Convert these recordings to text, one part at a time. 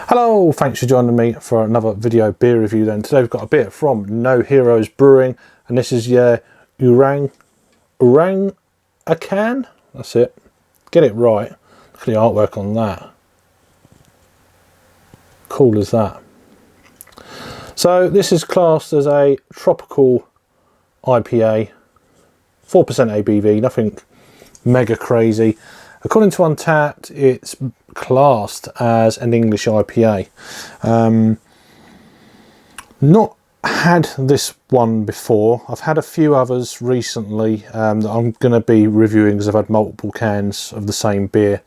Hello, thanks for joining me for another video beer review then. Today we've got a beer from No Heroes Brewing, and this is your Orangucan. That's it. Get it right. Look at the artwork on that. Cool as that. So this is classed as a tropical IPA, 4% ABV, nothing mega crazy. According to Untapped, it's classed as an English IPA. Not had this one before. I've had a few others recently that I'm going to be reviewing because I've had multiple cans of the same beer.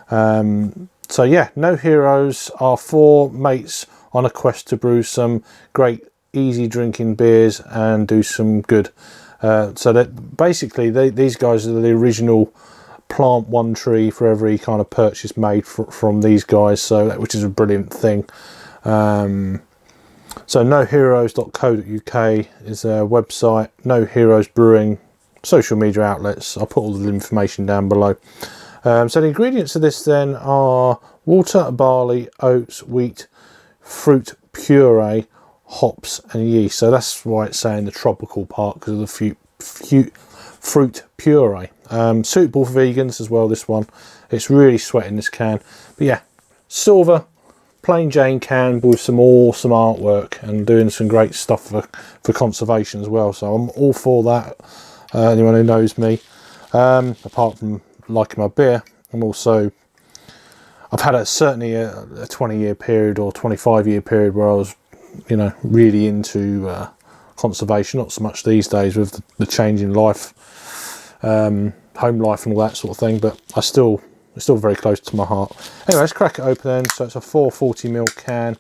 So yeah, No Heroes are four mates on a quest to brew some great easy drinking beers and do some good. So that basically these guys are the original plant one tree for every kind of purchase made from these guys, so which is a brilliant thing. So noheroes.co.uk is their website. No Heroes Brewing social media outlets. I'll put all the information down below. So the ingredients of this then are water, barley, oats, wheat, fruit puree, hops and yeast. So that's why it's saying the tropical part, because of the fruit puree. Suitable for vegans as well, this one. It's really sweating, this can. But yeah, silver plain Jane can with some awesome artwork and doing some great stuff for conservation as well. So I'm all for that. Anyone who knows me, apart from liking my beer, I've had certainly a 20-year period or 25-year period where I was, you know, really into conservation. Not so much these days with the change in life, home life and all that sort of thing, but it's still very close to my heart. Anyway, let's crack it open then. So it's a 440ml can.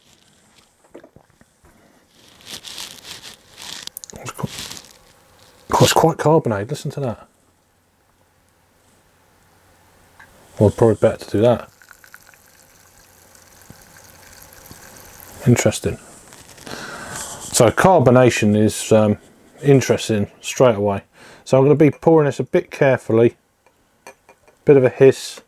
Oh, it's quite carbonated. Listen to that. Well, probably better to do that. Interesting. So carbonation is interesting straight away. So I'm going to be pouring this a bit carefully. Bit of a hiss.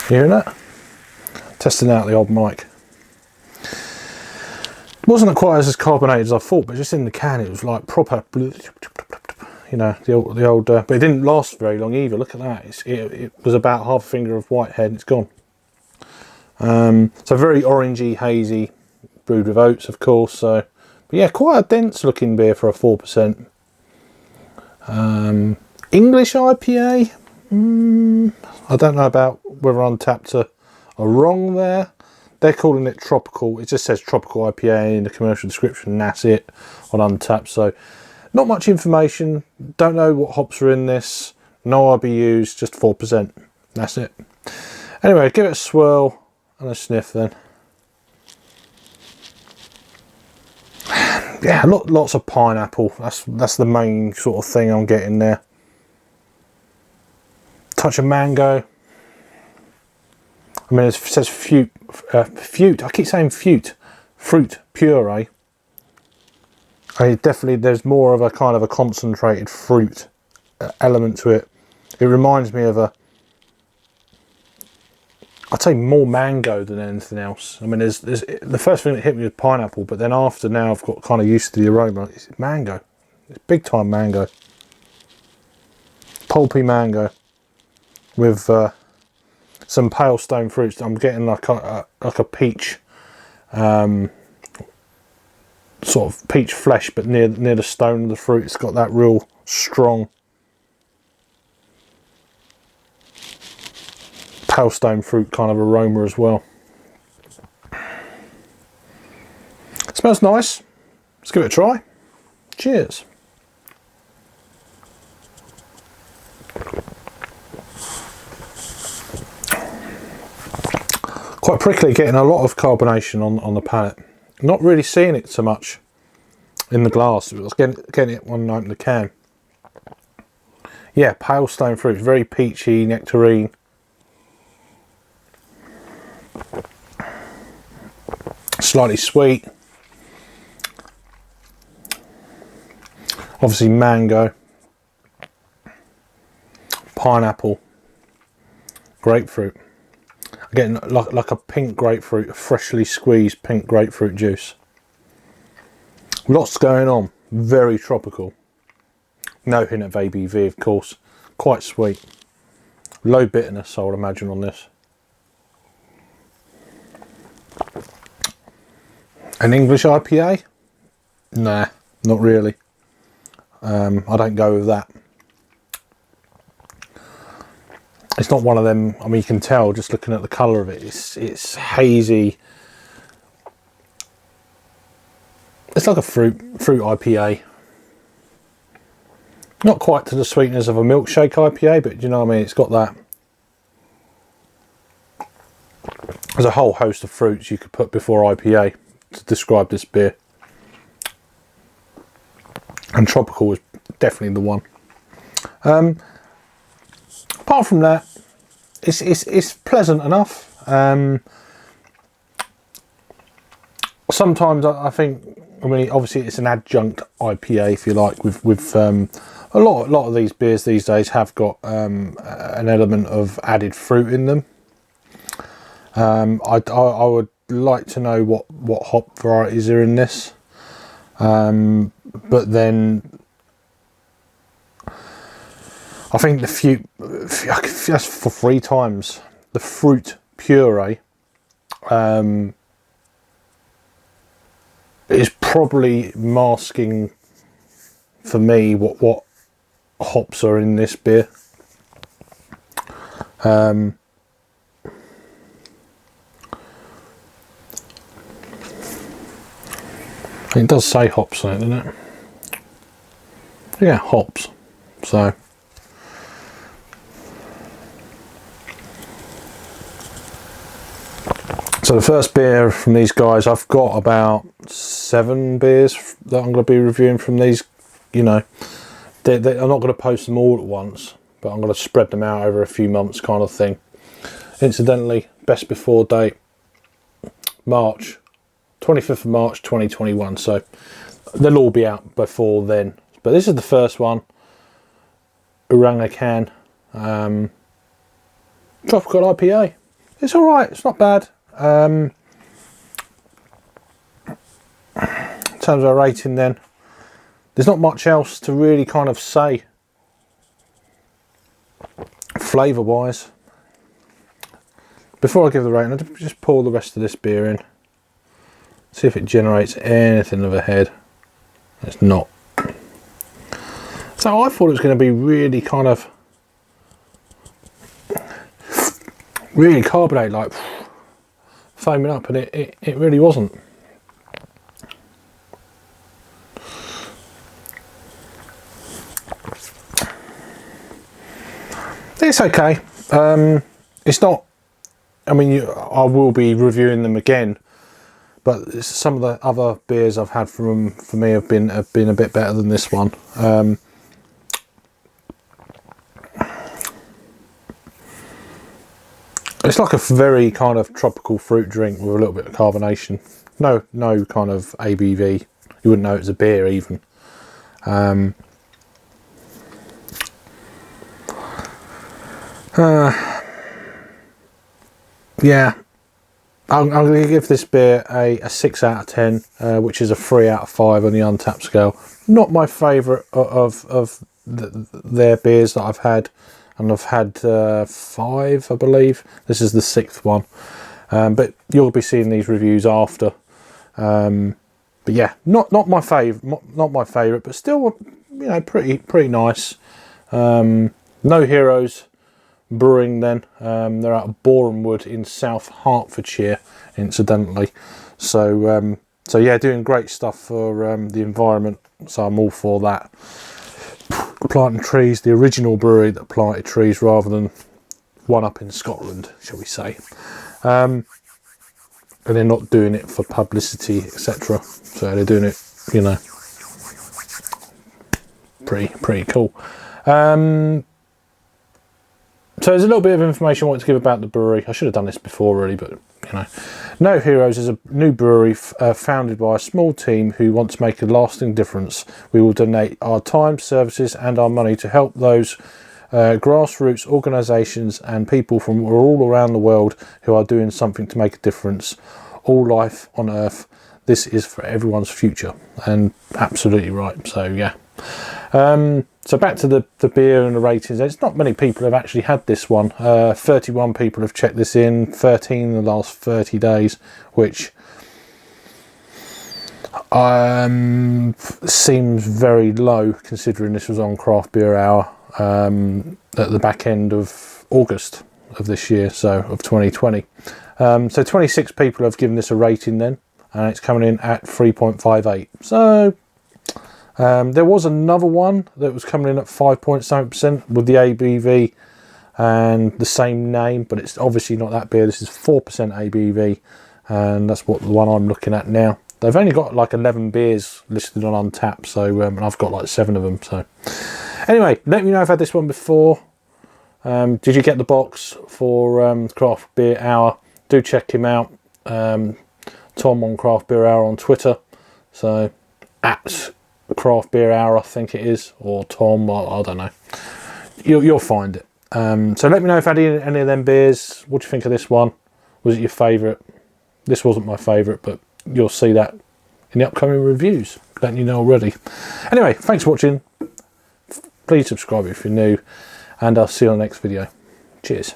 You hearing that? Testing out the old mic. It wasn't quite as carbonated as I thought, but just in the can it was like proper, you know, the old but it didn't last very long either. Look at that. It was about half a finger of Whitehead and it's gone. So very orangey, hazy, brewed with oats, of course. So, but yeah, quite a dense looking beer for a 4%. English IPA. I don't know about whether Untapped are wrong there. They're calling it tropical. It just says tropical IPA in the commercial description, and that's it on Untapped. So not much information. Don't know what hops are in this. No IBUs, just 4%. That's it. Anyway, give it a swirl and a sniff then. Yeah, lots of pineapple. That's the main sort of thing I'm getting there. Touch of mango. I mean, it says fruit. I keep saying fruit puree. Definitely, there's more of a kind of a concentrated fruit element to it. It reminds me of I'd say more mango than anything else. I mean, there's the first thing that hit me was pineapple, but then after now I've got kind of used to the aroma. It's mango. It's big time mango. Pulpy mango with some pale stone fruits. I'm getting like a peach, sort of peach flesh, but near the stone of the fruit. It's got that real strong pale stone fruit kind of aroma as well. It smells nice. Let's give it a try. Cheers. Quite prickly, getting a lot of carbonation on the palate. Not really seeing it so much in the glass. I was getting it when I opened the can. Yeah, pale stone fruit, very peachy, nectarine. Slightly sweet. Obviously mango, pineapple, grapefruit. Again, like a pink grapefruit, a freshly squeezed pink grapefruit juice. Lots going on, very tropical. No hint of ABV, of course. Quite sweet. Low bitterness, I would imagine, on this. An English IPA? Nah, not really. I don't go with that. It's not one of them. I mean, you can tell just looking at the colour of it. It's hazy. It's like a fruit IPA. Not quite to the sweetness of a milkshake IPA, but you know what I mean. It's got that. There's a whole host of fruits you could put before IPA to describe this beer, and tropical is definitely the one. Apart from that, it's pleasant enough. Sometimes I think, I mean, obviously it's an adjunct IPA, if you like, with a lot of these beers these days have got an element of added fruit in them. I would like to know what hop varieties are in this, but then I think that's for 3 times the fruit puree is probably masking for me what hops are in this beer. It does say hops on it, doesn't it? Yeah, hops. So the first beer from these guys, I've got about 7 beers that I'm going to be reviewing from these. You know, I'm not going to post them all at once, but I'm going to spread them out over a few months, kind of thing. Incidentally, best before date, March 25th of March 2021, so they'll all be out before then. But this is the first one, Orangucan, tropical IPA. It's alright, it's not bad. In terms of rating then, there's not much else to really kind of say flavour wise. Before I give the rating, I'll just pour the rest of this beer in. See if it generates anything of a head. It's not. So I thought it was going to be really kind of really carbonated, like foaming up, and it really wasn't. It's okay. It's not. I mean, I will be reviewing them again. But some of the other beers I've had from them, for me, have been a bit better than this one. It's like a very kind of tropical fruit drink with a little bit of carbonation. No kind of ABV. You wouldn't know it's a beer even. Yeah. I'm going to give this beer a 6 out of 10, which is a 3 out of 5 on the Untapped scale. Not my favourite of their beers that I've had, and I've had 5, I believe. This is the 6th one, but you'll be seeing these reviews after. But yeah, not my favourite, but still, you know, pretty nice. No Heroes Brewing then. They're out of Borehamwood in South Hertfordshire, incidentally. So yeah, doing great stuff for the environment, so I'm all for that. Planting trees, the original brewery that planted trees rather than one up in Scotland, shall we say. And they're not doing it for publicity, etc. So they're doing it, you know, pretty cool. So there's a little bit of information I want to give about the brewery. I should have done this before really, but you know. No Heroes is a new brewery founded by a small team who want to make a lasting difference. We will donate our time, services and our money to help those grassroots organisations and people from all around the world who are doing something to make a difference. All life on Earth. This is for everyone's future. And absolutely right. So yeah. So back to the beer and the ratings. There's not many people have actually had this one. 31 people have checked this in, 13 in the last 30 days, which seems very low considering this was on Craft Beer Hour at the back end of August of this year, so of 2020. So 26 people have given this a rating then, and it's coming in at 3.58. So there was another one that was coming in at 5.7% with the ABV and the same name, but it's obviously not that beer. This is 4% ABV, and that's what the one I'm looking at now. They've only got like 11 beers listed on Untappd, so and I've got like 7 of them. So anyway, let me know if I've had this one before. Did you get the box for Craft Beer Hour? Do check him out. Tom on Craft Beer Hour on Twitter. So at Craft Beer Hour, I think it is, or Tom, I don't know. You'll find it. So let me know if I had any of them beers. What do you think of this one? Was it your favourite? This wasn't my favourite, but you'll see that in the upcoming reviews. Letting you know already. Anyway, thanks for watching. Please subscribe if you're new, and I'll see you on the next video. Cheers.